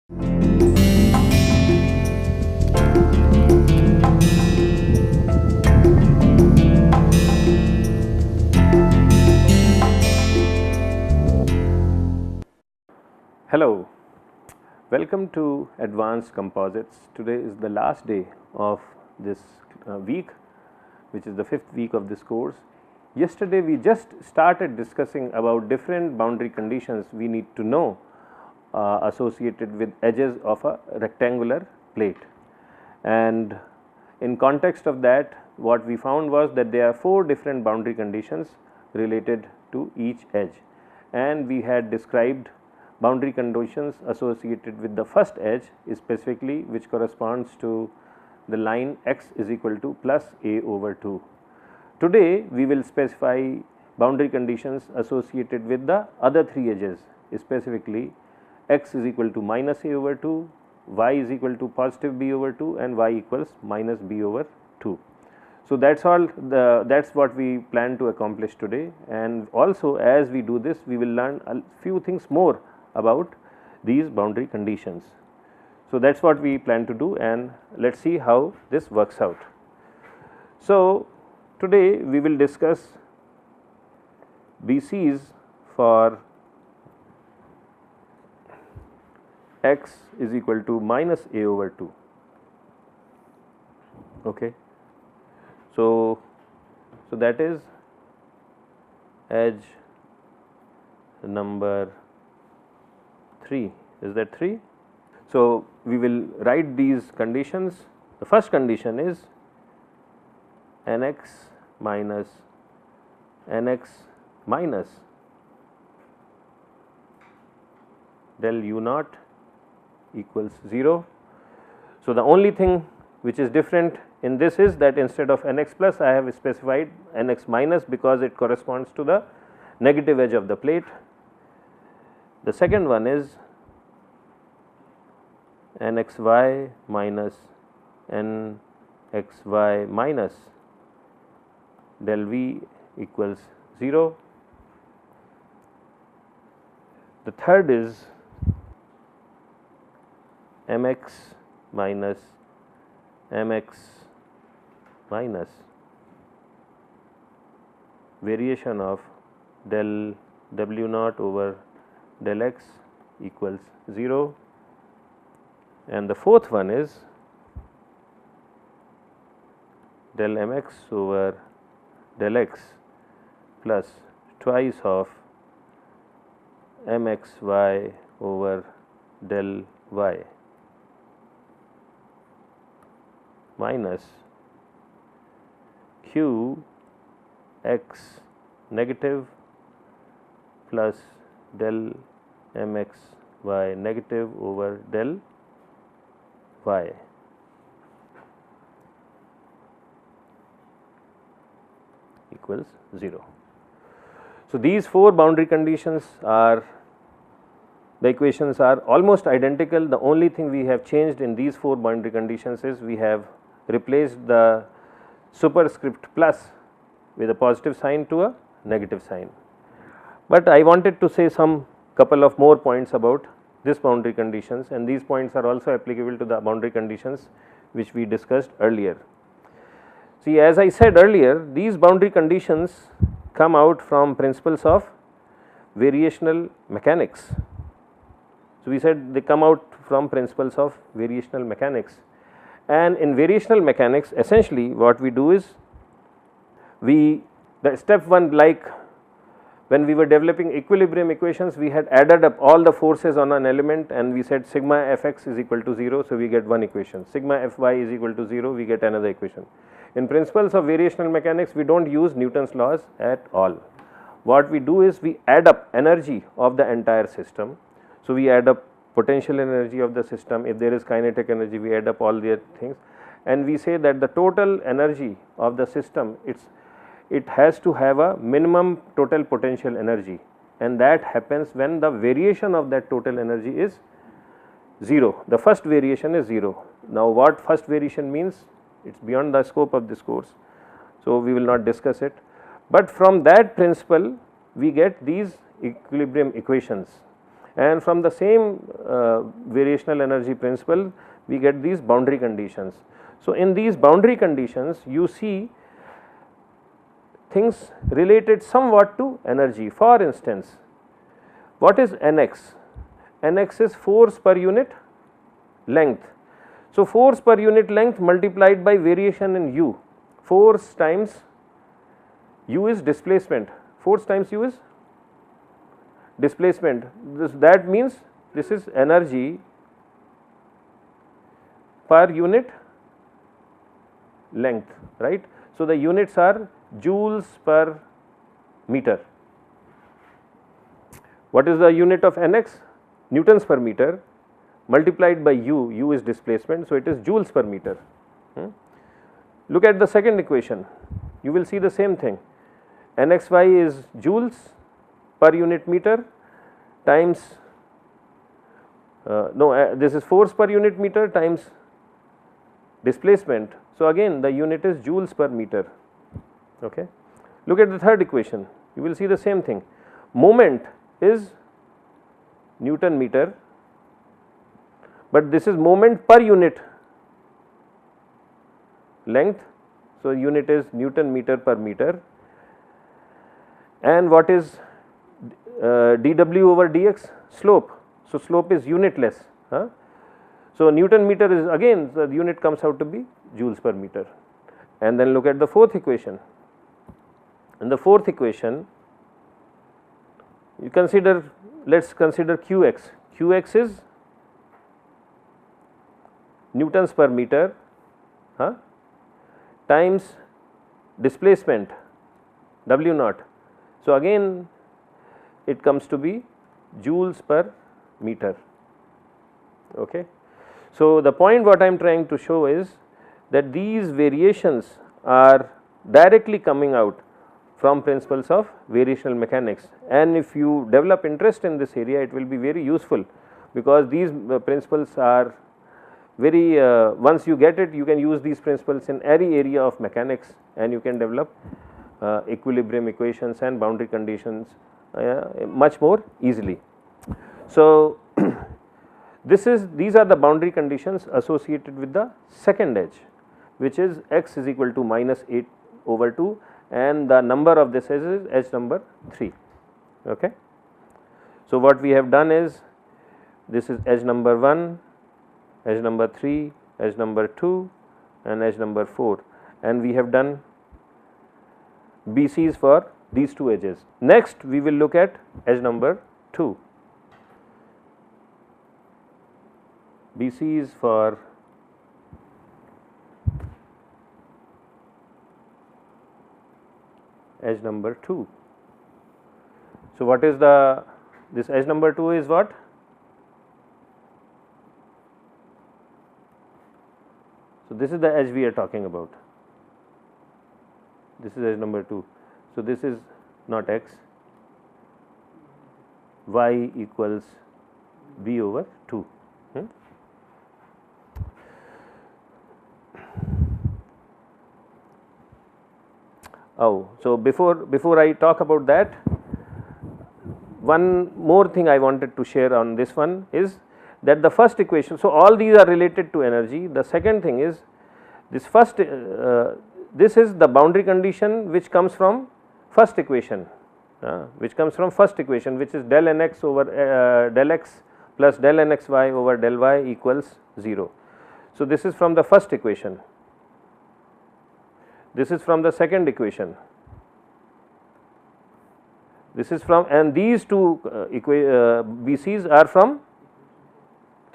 Hello, welcome to Advanced Composites. Today is the last day of this week, which is the 5th week of this course. Yesterday we just started discussing about different boundary conditions we need to know associated with edges of a rectangular plate, and in context of that what we found was that there are 4 different boundary conditions related to each edge, and we had described boundary conditions associated with the first edge specifically, which corresponds to the line x is equal to plus a over 2. Today we will specify boundary conditions associated with the other 3 edges, specifically x is equal to minus a over 2, y is equal to positive b over 2, and y equals minus b over 2. So that's all that's what we plan to accomplish today, and also as we do this we will learn a few things more about these boundary conditions. So that's what we plan to do, and let's see how this works out. So today we will discuss BCs for x is equal to minus a over 2. Okay. So that is edge number 3. Is that 3? So we will write these conditions. The first condition is nx minus del u naught equals 0. So the only thing which is different in this is that instead of nx plus I have specified nx minus because it corresponds to the negative edge of the plate. The second one is nxy minus nxy minus del v equals 0. The third is mx minus mx minus variation of del w naught over del x equals 0, and the fourth one is del mx over del x plus twice of mxy over del y minus q x negative plus del mx y negative over del y. Equals 0. So these 4 boundary conditions are, the equations are almost identical. The only thing we have changed in these 4 boundary conditions is we have replaced the superscript plus with a positive sign to a negative sign. But I wanted to say some couple of more points about this boundary conditions, and these points are also applicable to the boundary conditions which we discussed earlier. See, as I said earlier, these boundary conditions come out from principles of variational mechanics. So we said they come out from principles of variational mechanics, and in variational mechanics essentially what we do is the step 1, like when we were developing equilibrium equations, we had added up all the forces on an element and we said sigma fx is equal to 0, so we get one equation. Sigma fy is equal to 0, we get another equation. In principles of variational mechanics, we do not use Newton's laws at all. What we do is we add up energy of the entire system. So we add up potential energy of the system. If there is kinetic energy, we add up all their things, and we say that the total energy of the system, it has to have a minimum total potential energy, and that happens when the variation of that total energy is 0. The first variation is 0. Now what first variation means, it is beyond the scope of this course, so we will not discuss it, but from that principle we get these equilibrium equations, and from the same variational energy principle we get these boundary conditions. So, in these boundary conditions you see things related somewhat to energy. For instance, what is Nx? Nx is force per unit length. So, force per unit length multiplied by variation in u, force times u is displacement, force times u is displacement. That means this is energy per unit length, right. So, the units are joules per meter. What is the unit of Nx? Newtons per meter multiplied by u is displacement. So, it is joules per meter. Look at the second equation, you will see the same thing. Nxy is joules per unit meter times this is force per unit meter times displacement. So, again the unit is joules per meter. Okay. Look at the third equation, you will see the same thing. Moment is Newton meter, but this is moment per unit length. So, unit is Newton meter per meter, and what is dw over dx? Slope. So, slope is unitless. So, Newton meter is again the unit comes out to be joules per meter. And then look at the fourth equation. In the fourth equation you consider, let us consider Qx. Qx is Newtons per meter times displacement W naught. So, again it comes to be joules per meter. Okay. So, the point what I am trying to show is that these variations are directly coming out from principles of variational mechanics, and if you develop interest in this area it will be very useful, because these principles are very once you get it you can use these principles in any area of mechanics, and you can develop equilibrium equations and boundary conditions much more easily. So, these are the boundary conditions associated with the second edge, which is x is equal to minus 8 over 2, and the number of this edge is edge number 3. Okay. So, what we have done is this is edge number 1, edge number 3, edge number 2 and edge number 4, and we have done BCs for these two edges. Next we will look at edge number 2. BCs for edge number 2. So, what is this edge number 2 is what? So, this is the edge we are talking about. This is edge number 2. So, this is not x, y equals b over 2. Oh, so before I talk about that, one more thing I wanted to share on this one is that the first equation, so all these are related to energy. The second thing is this first, this is the boundary condition which comes from first equation, which is del nx over del x plus del nxy over del y equals 0. So, this is from the first equation. This is from the second equation. This is from, and these two BCs are from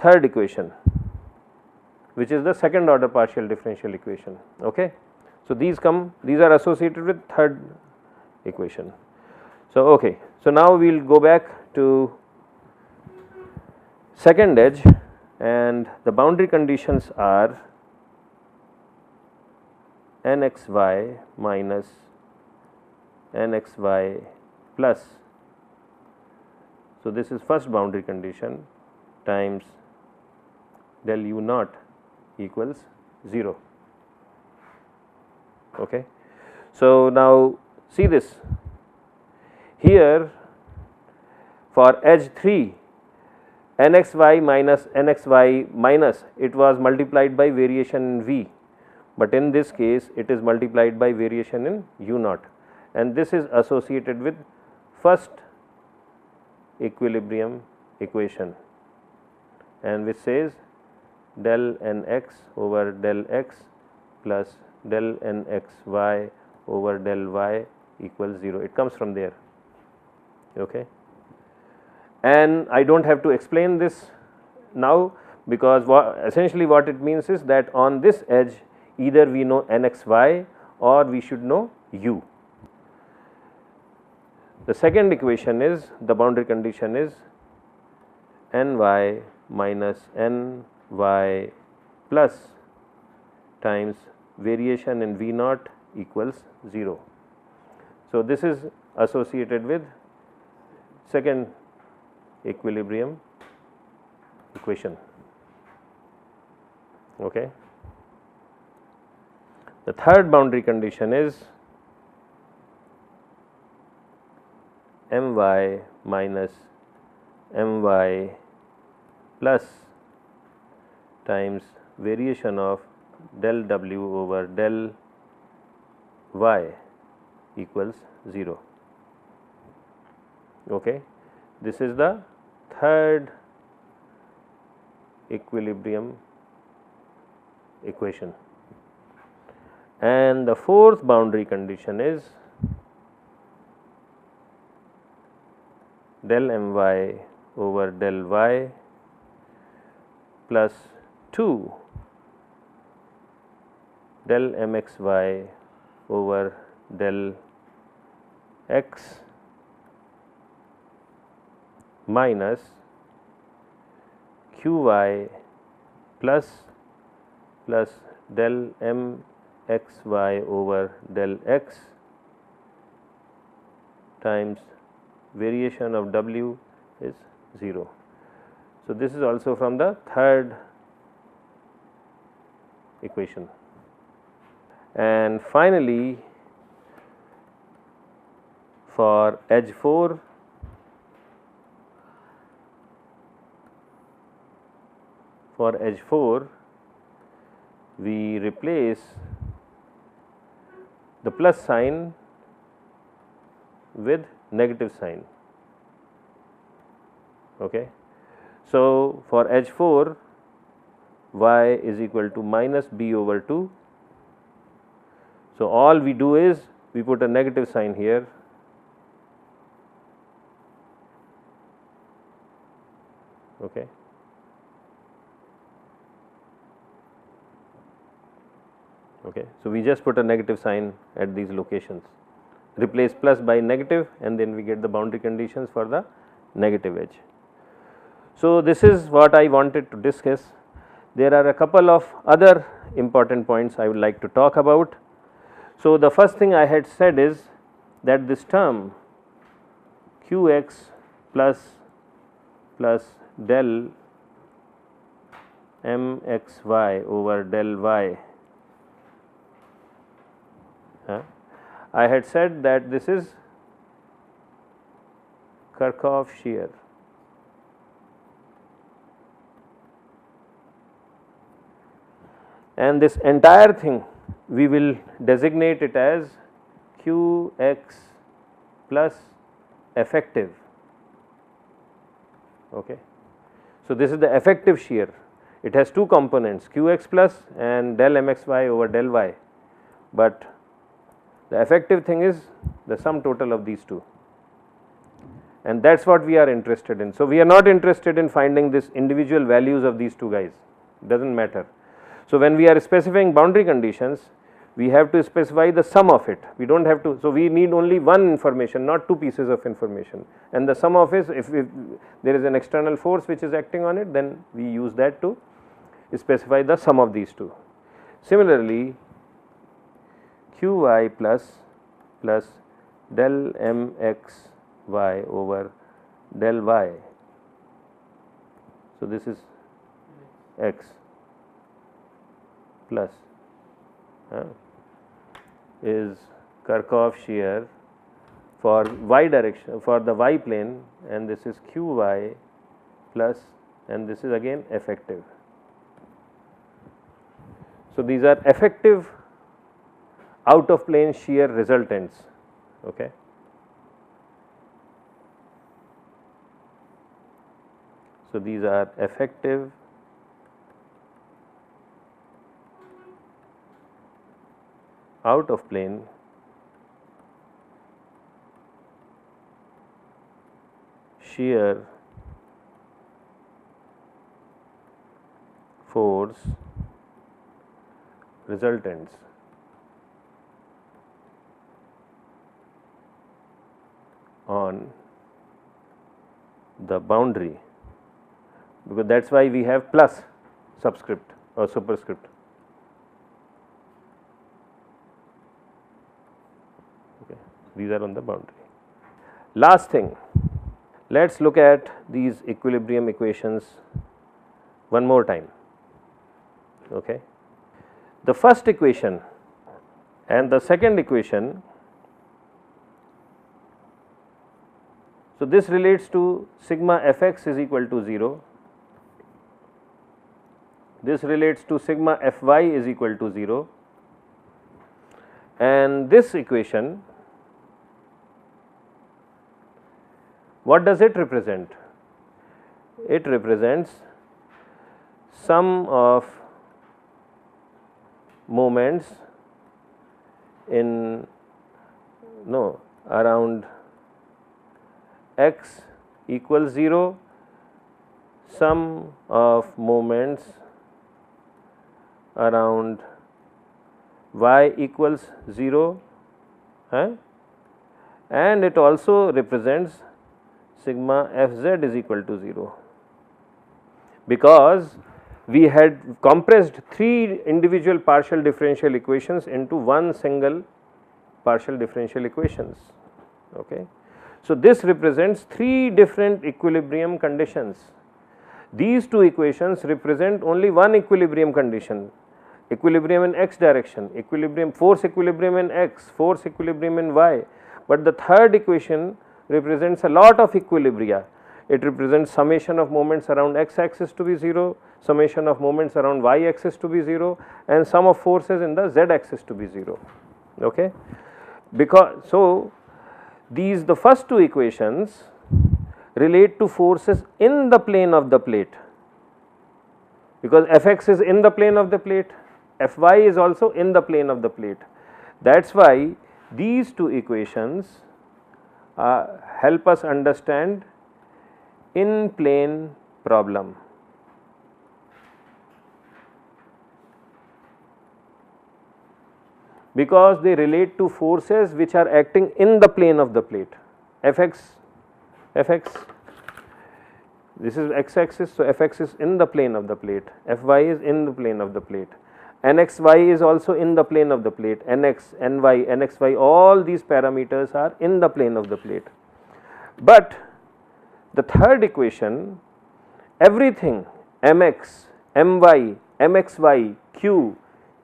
third equation, which is the second order partial differential equation. Okay. So, these are associated with third equation. So, okay. So, now we will go back to second edge, and the boundary conditions are nxy minus nxy plus, so this is first boundary condition, times del u naught equals 0. Okay. So, now see this here for edge 3 nxy minus nxy minus, it was multiplied by variation in v, but in this case it is multiplied by variation in u naught, and this is associated with first equilibrium equation, and which says del nx over del x plus del nxy over del y equals 0. It comes from there. Okay. And I do not have to explain this now, because essentially what it means is that on this edge either we know nxy or we should know u. The second equation is, the boundary condition is ny minus ny plus times variation in v naught equals 0. So, this is associated with second equilibrium equation. Okay. The third boundary condition is my minus my plus times variation of del w over del y equals 0. Okay. This is the third equilibrium equation, and the fourth boundary condition is del my over del y plus 2 del mxy over del x minus qy plus del mxy over del x times variation of w is 0. So, this is also from the third equation. And finally, for edge 4, we replace the plus sign with negative sign. Okay. So, for edge 4, y is equal to minus b over 2. So, all we do is we put a negative sign here. Okay. Okay. So, we just put a negative sign at these locations, replace plus by negative, and then we get the boundary conditions for the negative edge. So, this is what I wanted to discuss. There are a couple of other important points I would like to talk about. So, the first thing I had said is that this term qx plus del mxy over del y, I had said that this is Kirchhoff shear. And this entire thing we will designate it as qx plus effective. Okay. So, this is the effective shear. It has two components, qx plus and del mxy over del y, but the effective thing is the sum total of these two, and that is what we are interested in. So, we are not interested in finding this individual values of these two guys, does not matter. So, when we are specifying boundary conditions, we have to specify the sum of it, we do not have to. So, we need only one information, not two pieces of information, and the sum of it, if there is an external force which is acting on it, then we use that to specify the sum of these two. Similarly, qy plus del mxy over del y, so this is x plus is Kirchhoff shear for y direction, for the y plane, and this is qy plus and this is again effective. So, these are effective out of plane shear resultants. Okay. So, these are effective out of plane shear force resultants. On the boundary, because that is why we have plus subscript or superscript. Okay. These are on the boundary. Last thing, let us look at these equilibrium equations one more time. Okay. The first equation and the second equation, so this relates to sigma fx is equal to 0, this relates to sigma fy is equal to 0, and this equation, what does it represent? It represents sum of moments in around x equals 0, sum of moments around y equals 0, and it also represents sigma fz is equal to 0, because we had compressed 3 individual partial differential equations into one single partial differential equations. Okay. So, this represents 3 different equilibrium conditions. These 2 equations represent only one equilibrium condition, equilibrium in x direction, equilibrium, force equilibrium in x, force equilibrium in y, but the third equation represents a lot of equilibria. It represents summation of moments around x axis to be 0, summation of moments around y axis to be 0, and sum of forces in the z axis to be 0. Okay. Because so, these the first 2 equations relate to forces in the plane of the plate, because fx is in the plane of the plate, fy is also in the plane of the plate. That is why these 2 equations help us understand in plane problem. Because they relate to forces which are acting in the plane of the plate. Fx, this is x axis, so fx is in the plane of the plate, fy is in the plane of the plate, nxy is also in the plane of the plate, nx, ny, nxy, all these parameters are in the plane of the plate. But the third equation, everything mx, my, mxy, q,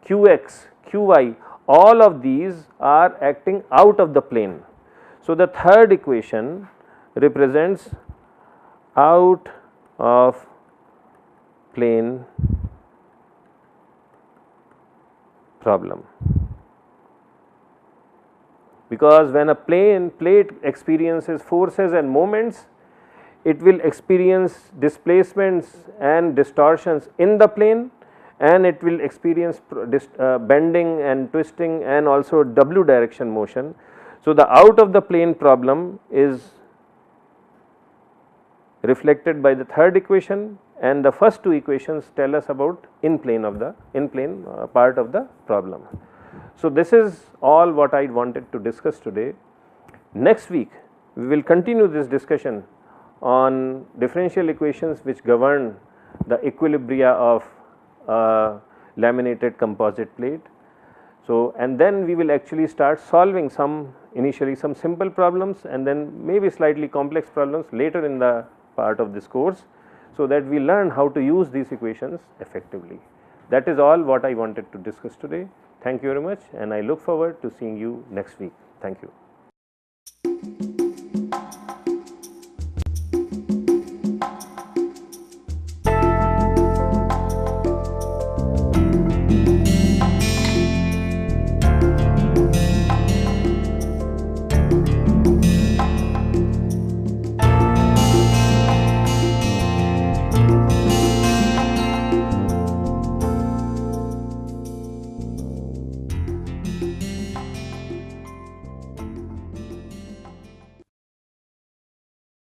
qx, qy, all of these are acting out of the plane. So, the third equation represents out of plane problem, because when a plate experiences forces and moments, it will experience displacements and distortions in the plane, and it will experience bending and twisting and also w direction motion. So, the out of the plane problem is reflected by the third equation, and the first 2 equations tell us about in plane part of the problem. So, this is all what I wanted to discuss today. Next week we will continue this discussion on differential equations which govern the equilibria of laminated composite plate. So, and then we will actually start solving initially some simple problems, and then maybe slightly complex problems later in the part of this course, so that we learn how to use these equations effectively. That is all what I wanted to discuss today. Thank you very much, and I look forward to seeing you next week. Thank you.